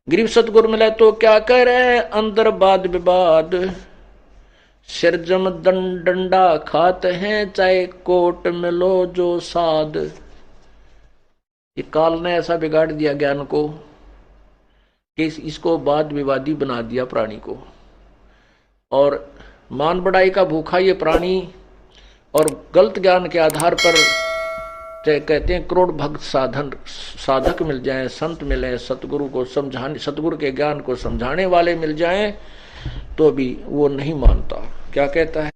गरीब सतगुरु मिले तो क्या करे, अंदर वाद विवाद, सिरजम डंडा खाते हैं, चाहे कोट में लो जो साध। ये काल ने ऐसा बिगाड़ दिया ज्ञान को कि इसको वाद विवादी बना दिया प्राणी को। और मान बढ़ाई का भूखा ये प्राणी, और गलत ज्ञान के आधार पर चाहे कहते हैं करोड़ भक्त साधक मिल जाएं, संत मिले, सतगुरु को समझाने, सतगुरु के ज्ञान को समझाने वाले मिल जाएं, तो भी वो नहीं मानता। क्या कहता है,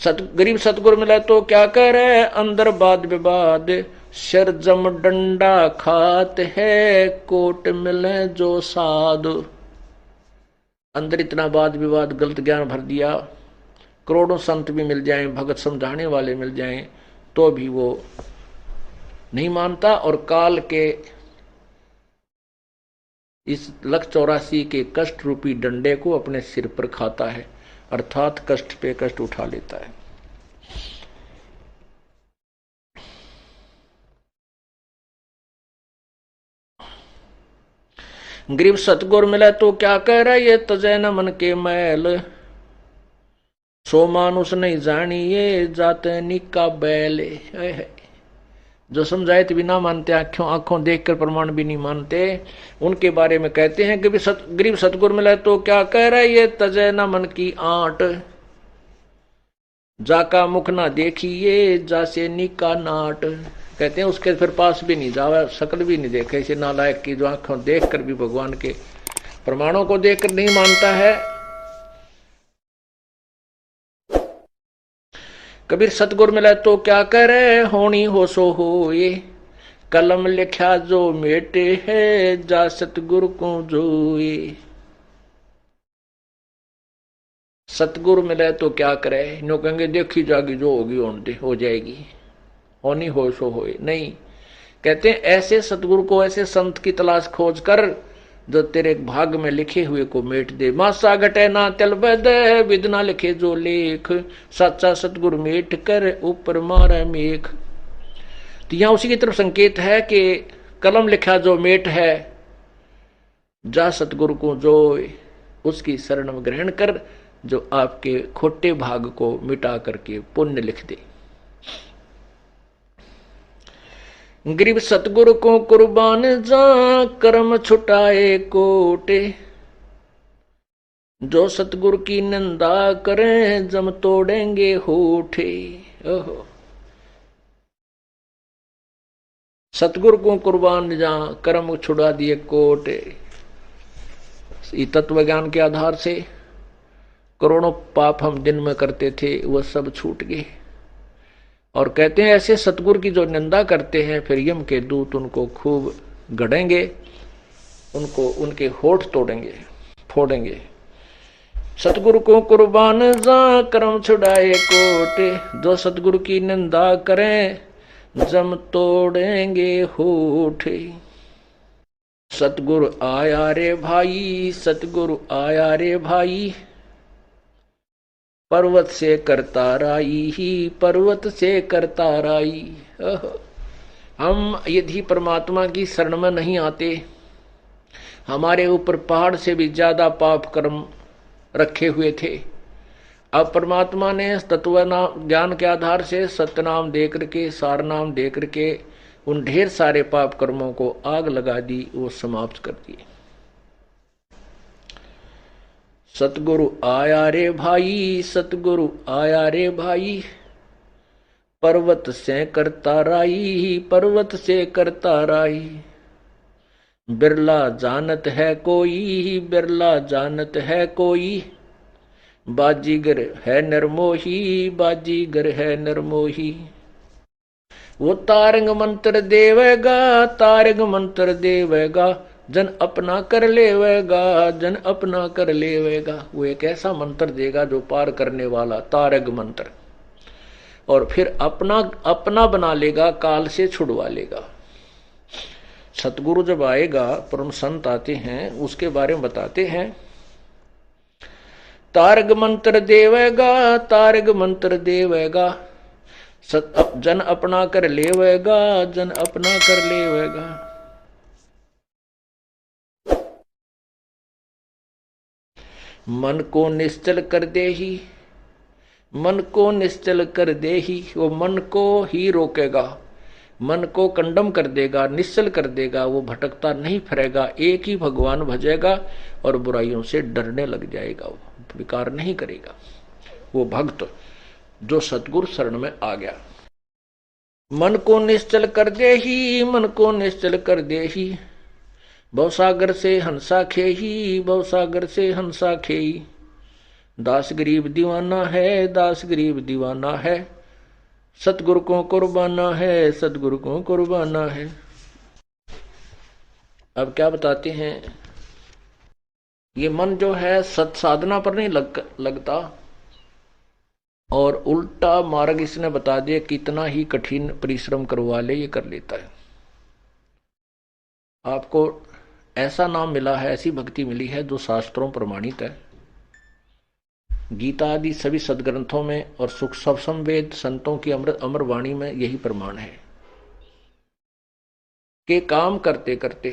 गरीब सतगुरु मिले तो क्या करे, अंदर वाद विवाद, सिर जम डंडा खात है, कोट मिले जो साध। अंदर इतना वाद विवाद गलत ज्ञान भर दिया, करोड़ों संत भी मिल जाएं, भगत समझाने वाले मिल जाएं, तो भी वो नहीं मानता। और काल के इस 184 के कष्ट रूपी डंडे को अपने सिर पर खाता है, अर्थात कष्ट पे कष्ट उठा लेता है। गरीब सतगुर मिले तो क्या कह रहा, ये तजय न मन के मैल, सो मानुष नहीं जानिए, जाते निका बैल। जो समझाए तो भी ना मानते, आंखों देखकर प्रमाण भी नहीं मानते, उनके बारे में कहते हैं कि गरीब सतगुर मिले तो क्या कह रहा है, ये तजय न मन की आंट, जाका मुख ना देखिए, जासे निका नाट। कहते हैं उसके फिर पास भी नहीं जावा, शकल भी नहीं देखे, इसे नालायक की जो आंखों देखकर भी भगवान के प्रमाणों को देखकर नहीं मानता है। कबीर सतगुर मिला तो क्या करे, होनी हो सो हो, ये कलम लिखा जो मेटे है, जा सतगुरु को जोए। सतगुरु मिले तो क्या करे, नो कहेंगे देखी जाएगी, जो होगी हो जाएगी, होनी हो सो हो नहीं। कहते हैं ऐसे सतगुरु को, ऐसे संत की तलाश खोज कर जो तेरे भाग में लिखे हुए को मेट दे। मासा घटे ना तिल बदे, विद ना लिखे जो लेख, सच्चा सतगुरु मेट कर ऊपर मारे मेख। तो यहां उसी की तरफ संकेत है कि कलम लिखा जो मेट है, जा सतगुरु को जो उसकी शरण में ग्रहण कर, जो आपके खोटे भाग को मिटा करके पुण्य लिख दे। गरीब सतगुरु को कुर्बान जा, कर्म छुटाए कोटे, जो सतगुरु की निंदा करें, जम तोड़ेंगे होठे। ओहो, सतगुरु को कुर्बान जा, कर्म छुड़ा दिए कोटे। तत्व ज्ञान के आधार से करोड़ों पाप हम दिन में करते थे, वह सब छूट गए। और कहते हैं ऐसे सतगुरु की जो निंदा करते हैं, फिर यम के दूत उनको खूब गड़ेंगे, उनको उनके होठ तोड़ेंगे, फोड़ेंगे। सतगुरु को कुर्बान जा, कर्म छुड़ाए कोटे, जो सतगुरु की निंदा करें, जम तोड़ेंगे होठ। सतगुरु आया रे भाई, सतगुरु आया रे भाई, पर्वत से करता राई ही, पर्वत से करता राई। हम यदि परमात्मा की शरण में नहीं आते, हमारे ऊपर पहाड़ से भी ज्यादा पाप कर्म रखे हुए थे। अब परमात्मा ने तत्व नाम ज्ञान के आधार से सत्य नाम दे करके, सार नाम दे करके उन ढेर सारे पाप कर्मों को आग लगा दी, वो समाप्त कर दिए। सतगुरु आया रे भाई, सतगुरु आया रे भाई, पर्वत से करता राई, पर्वत से करता राई। बिरला जानत है कोई, बिरला जानत है कोई, बाजीगर है नरमोही, बाजीगर है नरमोही। वो तारंग मंत्र देवेगा, तारंग मंत्र देवेगा, जन अपना कर लेवेगा, जन अपना कर लेवेगा। वो एक ऐसा मंत्र देगा जो पार करने वाला, तारग मंत्र, और फिर अपना अपना बना लेगा, काल से छुड़वा लेगा। सतगुरु जब आएगा, परम संत आते हैं, उसके बारे में बताते हैं, तारग मंत्र देवेगा, तारग मंत्र देवेगा, जन अपना कर लेवेगा, जन अपना कर लेवेगा। मन को निश्चल कर दे ही, मन को निश्चल कर दे ही, वो मन को ही रोकेगा, मन को कंडम कर देगा, निश्चल कर देगा, वो भटकता नहीं फिरेगा, एक ही भगवान भजेगा और बुराइयों से डरने लग जाएगा, वो विकार नहीं करेगा। वो भक्त जो सतगुरु शरण में आ गया। मन को निश्चल कर दे ही, मन को निश्चल कर दे ही, भवसागर से हंसा खेही, भवसागर से हंसा खेही, दास गरीब दीवाना है, दास गरीब दीवाना है, सतगुरु को कुर्बाना है, सतगुरु को कुर्बाना है। अब क्या बताते हैं, ये मन जो है सत साधना पर नहीं लगता और उल्टा मार्ग इसने बता दिया, कितना ही कठिन परिश्रम करवा ले ये कर लेता है। आपको ऐसा नाम मिला है, ऐसी भक्ति मिली है जो शास्त्रों प्रमाणित है। गीता आदि सभी सदग्रंथों में और सुख सब संवेद संतों की अमर वाणी में यही प्रमाण है कि काम करते करते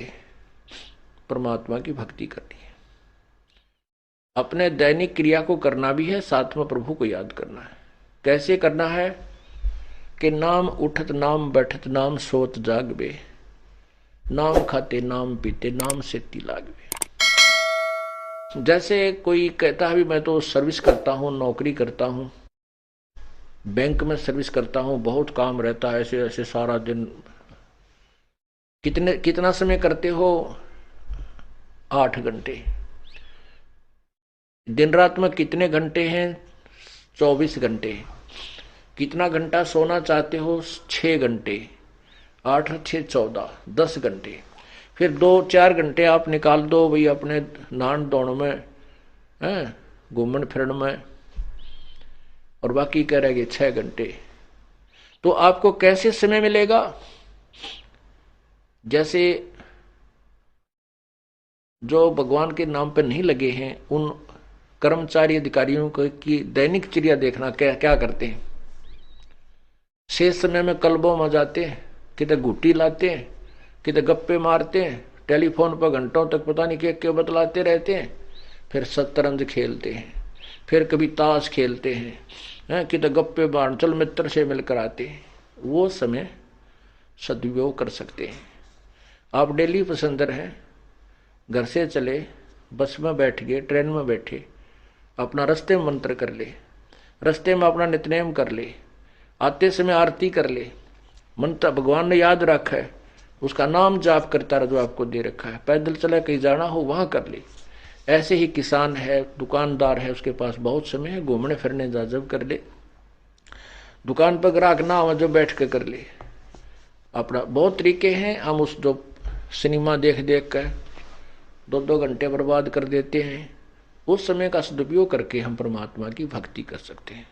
परमात्मा की भक्ति करनी है। अपने दैनिक क्रिया को करना भी है, साथ में प्रभु को याद करना है। कैसे करना है कि नाम उठत नाम बैठत नाम सोत जागबे, नाम खाते नाम पीते नाम सेती लागबे। जैसे कोई कहता है भी मैं तो सर्विस करता हूं, नौकरी करता हूं, बैंक में सर्विस करता हूं, बहुत काम रहता है, ऐसे ऐसे सारा दिन। कितना समय करते हो? 8 घंटे। दिन रात में कितने घंटे हैं? 24 घंटे। कितना घंटा सोना चाहते हो? 6 घंटे। 8 और 6 14, 10 घंटे। फिर 2-4 घंटे आप निकाल दो भाई अपने नहान धोने में, घूमन फिरन में, और बाकी कह रहेंगे 6 घंटे। तो आपको कैसे समय मिलेगा? जैसे जो भगवान के नाम पर नहीं लगे हैं उन कर्मचारी अधिकारियों को की दैनिक चर्या देखना, क्या करते हैं। शेष समय में क्लबों में जाते हैं, कितने घुट्टी लाते हैं, कितने गप्पे मारते हैं, टेलीफोन पर घंटों तक पता नहीं क्या बतलाते रहते हैं, फिर शतरंज खेलते हैं, फिर कभी ताश खेलते हैं, कितने गप्पे मार, चल मित्र से मिलकर आते हैं। वो समय सदुपयोग कर सकते हैं। आप डेली पैसेंजर हैं, घर से चले, बस में बैठ गए, ट्रेन में बैठे, अपना रास्ते में मंत्र कर ले, रास्ते में अपना नित्यनेम कर ले, आते समय आरती कर ले, मंत्र भगवान ने याद रखा है उसका नाम जाप करता रहा जो आपको दे रखा है। पैदल चला कहीं जाना हो वहां कर ले। ऐसे ही किसान है, दुकानदार है, उसके पास बहुत समय है, घूमने फिरने जा जब कर ले। दुकान पर ग्राहक ना हो जो बैठ के कर ले। अपना बहुत तरीके हैं। हम उस जो सिनेमा देख कर 2-2 घंटे बर्बाद कर देते हैं, उस समय का सदुपयोग करके हम परमात्मा की भक्ति कर सकते हैं।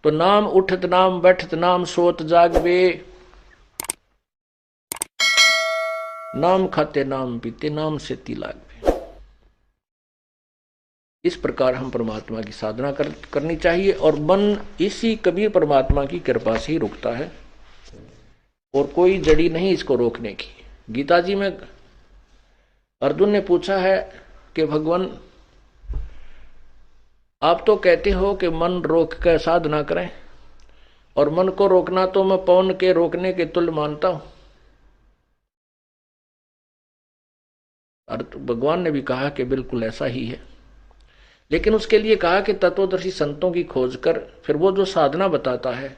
तो नाम उठत नाम बैठत नाम सोत जागबे, नाम खाते नाम पीते नाम सेती लागबे। इस प्रकार हम परमात्मा की साधना करनी चाहिए और मन इसी कबीर परमात्मा की कृपा से ही रुकता है और कोई जड़ी नहीं इसको रोकने की। गीता जी में अर्जुन ने पूछा है कि भगवान आप तो कहते हो कि मन रोक कर साधना करें, और मन को रोकना तो मैं पवन के रोकने के तुल्य मानता हूं। और भगवान ने भी कहा कि बिल्कुल ऐसा ही है, लेकिन उसके लिए कहा कि तत्वदर्शी संतों की खोज कर फिर वो जो साधना बताता है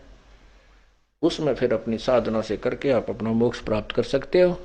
उसमें फिर अपनी साधना से करके आप अपना मोक्ष प्राप्त कर सकते हो।